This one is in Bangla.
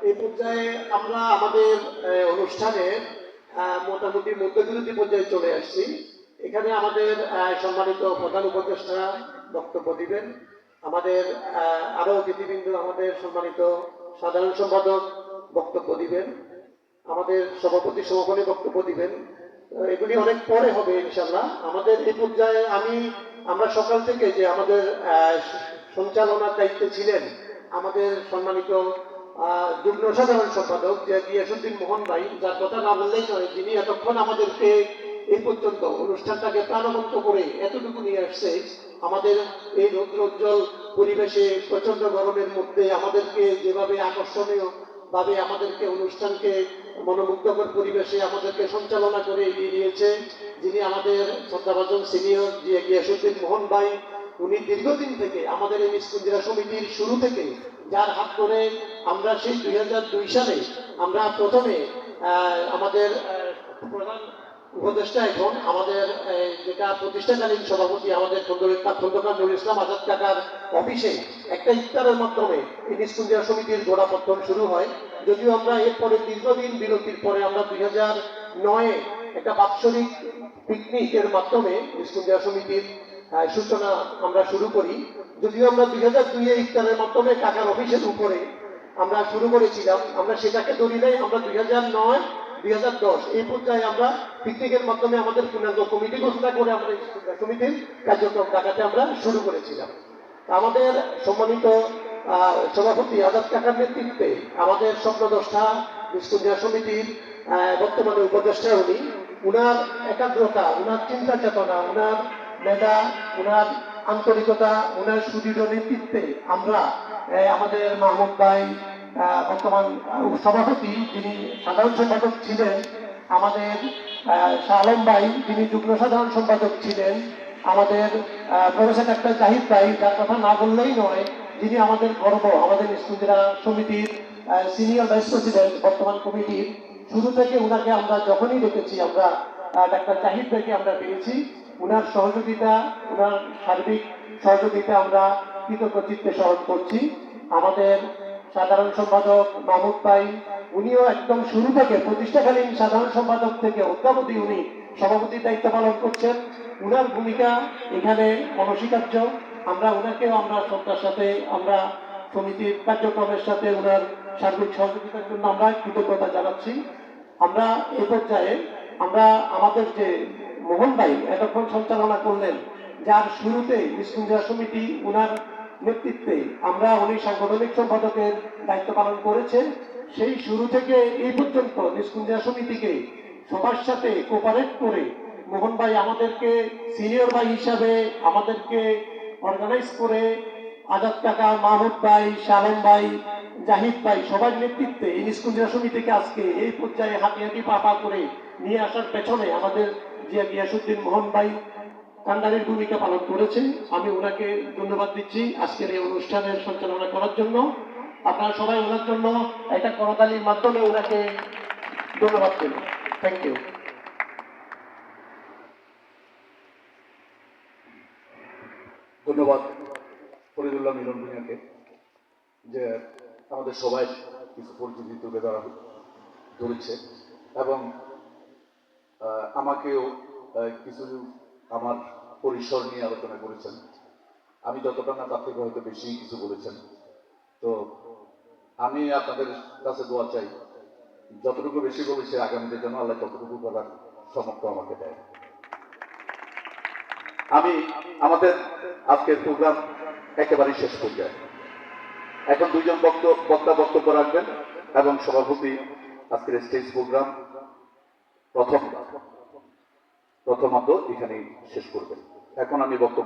এই পর্যায়ে আমরা আমাদের অনুষ্ঠানে মোটামুটি মধ্যবিরতি পর্যায়ে চলে আসছি। এখানে আমাদের সম্মানিত প্রধান উপদেষ্টা বক্তব্য দিবেন, আমাদের আরো অতিথিবৃন্দ, আমাদের সম্মানিত সাধারণ সম্পাদক বক্তব্য দিবেন, আমাদের সভাপতি সভাপতি বক্তব্য দিবেন। এগুলি অনেক পরে হবে ইনশাল্লাহ। আমাদের এই পর্যায়ে আমরা সকাল থেকে যে আমাদের সঞ্চালনার দায়িত্বে ছিলেন আমাদের সম্মানিত যুগ্ম সাধারণ সম্পাদক যে গিয়াসুদ্দিন মোহন ভাই, যার কথা না বললেই নয়, যিনি এতক্ষণ আমাদেরকে এই পর্যন্ত অনুষ্ঠানটাকে প্রাণবন্ত করে এতটুকু নিয়ে আসছে। আমাদের এই রৌদ্রোজ্জ্বল পরিবেশে প্রচন্ড গরমের মধ্যে আমাদেরকে যেভাবে আকর্ষণীয় ভাবে আমাদেরকে অনুষ্ঠানকে মনোমুগ্ধকর পরিবেশে আমাদেরকে সঞ্চালনা করে এগিয়ে নিয়েছে যিনি আমাদের শ্রদ্ধাভাজন সিনিয়র গিয়াসুদ্দিন মোহন ভাই। উনি দীর্ঘদিন থেকে আমাদের এই মিসকুঞ্জিরা সমিতির শুরু থেকে, যার হাত ধরে আমরা সেই 2002 সালে আমরা প্রথমে আমাদের প্রধান উপদেষ্টা এখন আমাদের যেটা প্রতিষ্ঠাকালীন সভাপতি আমাদের খন্দকার নুরুল ইসলাম আজাদ কাকার অফিসে একটা ইফতারের মাধ্যমে এই মিসকুঞ্জিরা সমিতির গোড়াপত্তন শুরু হয়। যদিও আমরা এরপরে দীর্ঘদিন বিরতির পরে আমরা 2009-এ একটা বাৎসরিক পিকনিকের মাধ্যমে মিসকুঞ্জিরা সমিতির সূচনা আমরা শুরু করি। যদিও আমরা 2002-এ ইফতারের মাধ্যমে কাকার অফিসের উপরে আমরা শুরু করেছিলাম, আমরা সেটাকে ধরি নাই। আমরা 2009-2010 এই পর্যায়ে আমরা পিকনিকের মাধ্যমে আমাদের পূর্ণাঙ্গ কমিটি ঘোষণা করে আমরা সমিতির কার্যক্রম ঢাকাতে আমরা শুরু করেছিলাম। আমাদের সম্মানিত সভাপতি আজাদ কাকার নেতৃত্বে আমাদের স্বপ্নদ্রষ্টা মিসকুঞ্জিরা সমিতির বর্তমানে উপদেষ্টা উনি, উনার একাগ্রতা, উনার চিন্তা চেতনা, উনার মেধা, উনার আন্তরিকতা, উনার সুদৃঢ় নেতৃত্বে আমরা আমাদের মাহমুদ ভাই বর্তমান সভাপতি, যিনি সাধারণ সম্পাদক ছিলেন, আমাদের শাহ আলম ভাই যিনি যুগ্ম সাধারণ সম্পাদক ছিলেন, আমাদের প্রফেসর ডাক্তার জাহিদ ভাই, যার কথা না বললেই নয়, যিনি আমাদের গর্ব, আমাদের মিসকুঞ্জিরা সমিতির সিনিয়র ভাইস প্রেসিডেন্ট বর্তমান কমিটির। শুরু থেকে উনাকে আমরা যখনই দেখেছি, আমরা ডাক্তার জাহিদ ভাইকে আমরা পেয়েছি। উনার সহযোগিতা, উনার সার্বিক সহযোগিতা আমরা কৃতজ্ঞ চিত্তে স্মরণ করছি। আমাদের সাধারণ সম্পাদক মাহমুদ ভাই, উনিও একদম শুরু থেকে প্রতিষ্ঠাকালীন সাধারণ সম্পাদক থেকে অদ্যাবধি উনি সভাপতির দায়িত্ব পালন করছেন। উনার ভূমিকা এখানে অনস্বীকার্য। আমরা উনাকেও আমরা শ্রদ্ধার সাথে, আমরা সমিতির কার্যক্রমের সাথে উনার সার্বিক সহযোগিতার জন্য আমরা কৃতজ্ঞতা জানাচ্ছি। আমরা এ পর্যায়ে আমরা আমাদের যে মোহন ভাই এতক্ষণ সঞ্চালনা করলেন, যার শুরুতে মিসকুঞ্জিরা সমিতি উনার নেতৃত্বে উনি সাংগঠনিক সম্পাদকের দায়িত্ব পালন করেছেন। সেই শুরু থেকে এই পর্যন্ত মিসকুঞ্জিরা সমিতিকে সবার সাথে কোপারেট করে মোহন ভাই আমাদেরকে সিনিয়র ভাই হিসাবে আমাদেরকে অর্গানাইজ করে আজাদ কাকা, মাহমুদ ভাই, শালম ভাই, জাহিদ ভাই সবার নেতৃত্বে এই মিসকুঞ্জিরা সমিতিকে আজকে এই পর্যায়ে হাঁটি হাঁটি পা করে নিয়ে আসার পেছনে আমাদের গিয়াসুদ্দিন মোহন ভাই কান্ডারির ভূমিকা পালন করেছে। আমি ওনাকে ধন্যবাদ দিচ্ছি আজকের এই অনুষ্ঠানের সঞ্চালনা করার জন্য। আপনারা সবাই ওনার জন্য একটা করতালির মাধ্যমে ওনাকে ধন্যবাদ দেন। Thank you. ধন্যবাদ ফরিদুল্লাহ মিলন ভূঁইয়াকে, যে আমাদের সবাই কিছু পরিচিতি তুলে ধরেছে এবং আমাকেও কিছু আমার পরিসর নিয়ে আলোচনা করেছেন। আমি যতটা না তার থেকে হয়তো বেশি কিছু বলেছেন। তো আমি আপনাদের কাছে দোয়া চাই, যতটুকু বেশি বলেছে আগামীদের জন্য আল্লাহ ততটুকু বলার সামর্থ্য আমাকে দেয়। আমি আমাদের আজকের প্রোগ্রাম একেবারেই শেষ পর্যায়ে। এখন দুইজন বক্তা বক্তব্য রাখবেন এবং সভাপতি আজকের স্টেজ প্রোগ্রাম প্রথমার্ধ এখানেই শেষ করবেন। এখন আমি বক্তব্য